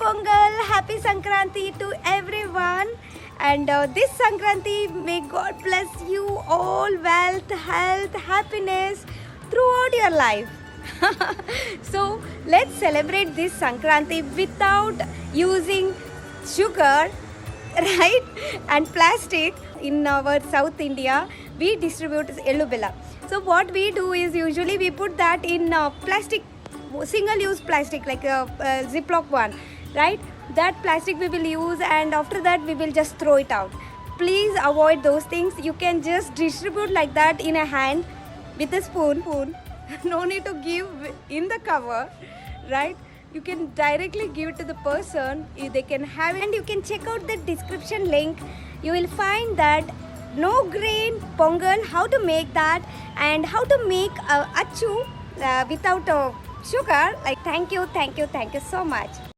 Pongal, happy Sankranti to everyone. And this Sankranti, may God bless you all wealth, health, happiness throughout your life. So let's celebrate this Sankranti without using sugar, right? And plastic. In our South India, we distribute yellow bella. So what we do is usually we put that in plastic, single-use plastic, like a Ziploc one, right? That plastic we will use, and after that we will just throw it out. Please avoid those things. You can just distribute like that in a hand with a spoon. No need to give in the cover, right? You can directly give it to the person. They can have it, and you can check out the description link. You will find that no grain pongal, how to make that, and how to make achu without sugar. Like, thank you so much.